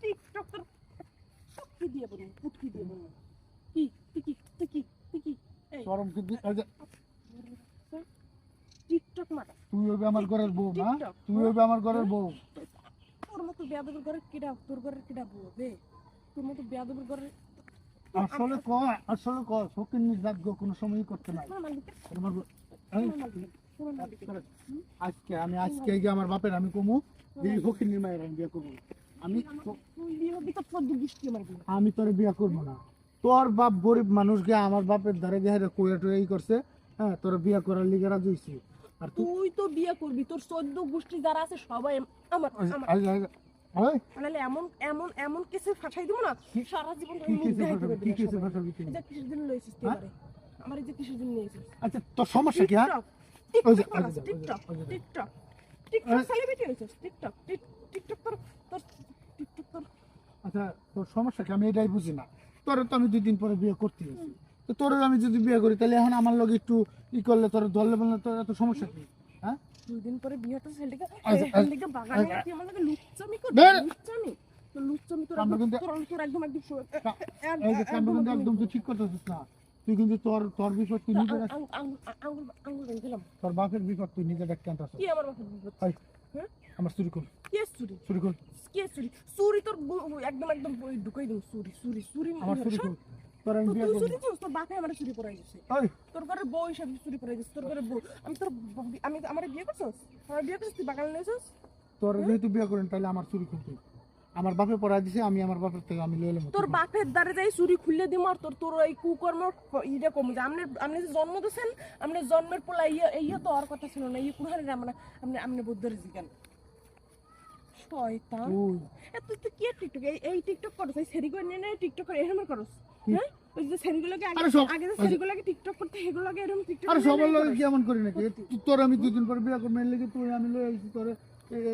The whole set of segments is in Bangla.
টিকটক তোর কি দিয়ে বলুন পুটকি দিয়ে বলুন কি তুই এই শরম কি টিকটক মারা তুই হবে আমার ঘরের বউ না, তুই হবে আমার ঘরের বউ। তোর মতো বেয়াদবের ঘরে কিডা, তোর ঘরে কিডা বউ বে? তোর মতো বেয়াদবের ঘরে আসলে শৌখিন নির্যাত কোনো সময়ই করতে নাই। আজকে গিয়ে আমার বাপের আমি কমু এই শৌখিন মায়ের আমি বিয়ে করবো। আমি তোর বিয়ে করবো না। তোর বাপ গরিব মানুষ গিয়ে আমার বাপের ধারে গিয়ে কইয়া টইয়া করছে, হ্যাঁ তোর বিয়ে করার লিগে রাজি হইছি। আর তুই তো বিয়ে করবি, তোর 14 গোষ্ঠী যারা আছে সবাই আমার মানে এমন এমন এমন কিছু ফাঁসাই দিব না সারা জীবন কি কিছু ফাঁসাবি তুই? এটা কিসের জন্য লইছিস তুই আমারে? আমার এই যে কিসের জন্য লইছিস? আচ্ছা তোর সমস্যা কি? টিকটক সেলিব্রিটি হইছিস, টিকটক তোর টিকটক তোর। আচ্ছা তোর সমস্যা কি আমি এটাই বুঝি না। তোর তো আমি 2 দিন পরে বিয়ে করতে গেছি, তো তোর আমি যদি বিয়ে করি তাহলে এখন আমার লগে একটু ই করলে তোর ধরলে বললে তোর এত সমস্যা কি? হ্যাঁ 2 দিন পরে বিয়েটা সেলটিকে বাগানে তুই আমার লগে লুচ্চামি করবি? লুচ্চামি তোর একদম একদম তুই ঠিক করতেছিস না। তুই কিন্তু তোর বিপদ তুই নিজে আঙ্গুল দিলাম। তোর বাপের বিপদ তুই নিজে দেখতে আনতাছ। কি আমার বাপের বিপদ? হ্যাঁ আমার চুরি কর। কি চুরি কর। কি চুরি তোর একদম ঢুকাই দিন। চুরি আমার চুরি কর। তোর আমি বিয়ে করব। তোর বাপে আমার চুরি করাই দিছে। তোর ঘরে বউ হিসাবে চুরি করাই দিছে। তোর ঘরে বউ আমি আমার বিয়ে করছস? আমার বিয়ে করছিস তুই বাগানে নিয়েছস? তোর যেহেতু বিয়ে করেন তাহলে আমার চুরি করতে আমার বাপে পড়াই দিছে, আমি আমার বাপের থেকে আমি লইলাম। তোর বাপের দ্বারে যাই চুরি খুললে দিম আর তোর এই কুকর্ম ইটা কম যে আপনি যে জন্ম দিয়েছেন, আপনি জন্মের পোলা ইয়া তো আর কথা ছিল না। ইয়ে কুড়ারে আমরা আপনি বুদ্ধের জিগান শয়তান। তুই কি টিকটক এই টিকটক করছ? এই সেরি করে নিয়ে টিকটক করে এরকম করছ? হ্যাঁ ওই যে সেরিগুলোকে আগে যে সেরিগুলোকে টিকটক করতে হেগুলোকে এরকম টিকটক আরে সবার লগে কি এমন করি নাকি? তোর আমি 2 দিন পরে বিয়ে করব এর লাগি তুই আমি লই আইছি তোর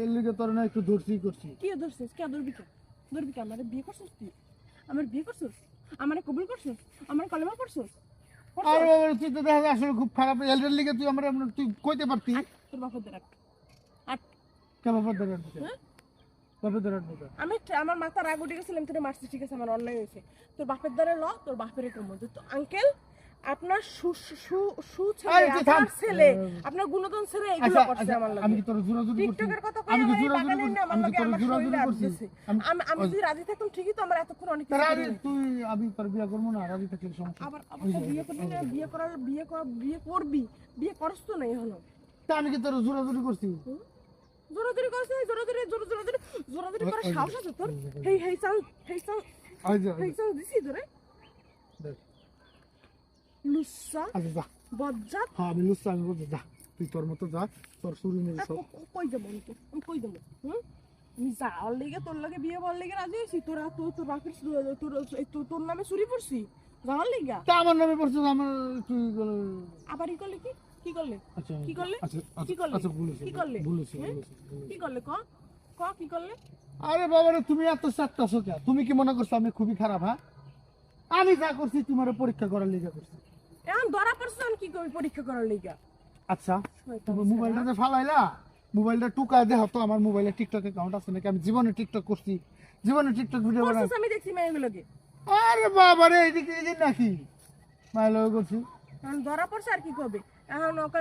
এর লাগি তোর না একটু ধরছি করছি। কি ধরছিস? কে ধরবি কে? আমারে বিয়ে করছিস তুই? আমার বিয়ে করছিস? আমারে কবুল করছিস? আমার কলেমা পড়ছিস? আরে বাবা তুই তো দেখা আসলে খুব খারাপ এলডার লিগে তুই আমরা তুই কইতে পারতি তোর বাপের দ্বারা কে বাপের দ্বারা বাপের দ্বারা আমি আমার মাথা রাগ উঠে গেছিলাম তোরে মারছি, ঠিক আছে আমার অন্যায় হয়েছে। তোর বাপের দ্বারা তোর বাপের কম তো আঙ্কেল আপনার ছেলে আপনার গুণধন ছেলে এগুলো করছে আমার লাগে। আমি কি তোর জোরাজুরি করছি? টিকটকের কথা কই আমার এই বাগানে না আমার লাগে আমার জোরাজুরি করছিস। আমি যদি রাজি থাকতাম ঠিকই তো আমরা এতক্ষণ অনেক কিছু রাজি তুই আমি তোর বিয়ে করব না, রাজি থাকলে সমস্যা। আবার বিয়ে করবি না? বিয়ে করবি, বিয়ে করছ তো না হলো। তা আমি কি তোর জোরাজুরি করছি? জোরাজুরি করছ? জোরাজুরি করার সাহস আছে তোর? হেই চাল দিছি তোরে দেখ লুচ্চা। আচ্ছা যা বজ্জাত। হ্যাঁ আমি লুচ্চা, আমি বলছি যা তুই তোর মতো যা, তোর চুরি মেরে সব কই যাবো আমি কই যাবো? আমি যাওয়ার লেগে তোর লাগে বিয়ে বলার লেগে রাজি হয়েছি। তোর বাপের তোর নামে চুরি পড়ছি যাওয়ার লেগা। তা আমার নামে পড়ছিস আমার তুই আবার ই করলে কি করলে? আচ্ছা কি করলে? আচ্ছা কি করলে? আচ্ছা ভুলেছি কি করলে? ভুলেছি কি করলে ক কি করলে? আরে বাবা রে তুমি এত চাটতাছো কেন? তুমি কি মনে করছো আমি খুবই খারাপ? হ্যাঁ আমি যা করছি তোমার পরীক্ষা করার লিগে করছি। এখন ধরা পড়ছ কি করবি পরীক্ষা করার লেগা? আচ্ছা তুমি মোবাইলটা যে ফালাইলা, মোবাইলটা টুকায় দেখো তো আমার মোবাইলে টিকটক অ্যাকাউন্ট আছে নাকি? আমি জীবনে টিকটক করছি, জীবনে টিকটক ভিডিও বানাই। আমি দেখছি মেয়েগুলোকে। আরে বাবা রে এদিকে এই নাকি মাইলো করছি। এখন ধরা পড়ছে আর কি করবে? এখন ওকে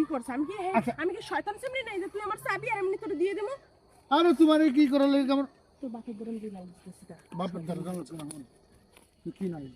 ই করছে। আমি কি শয়তান সিমরি নাই যে তুই আমার চাবি আর এমনি তোরে দিয়ে দেবো? আরে তোমার কি করার লাগে আমার তোর বাপের গরম দিয়ে লাগতেছিস? বাপের দরকার আছে না কি নাই?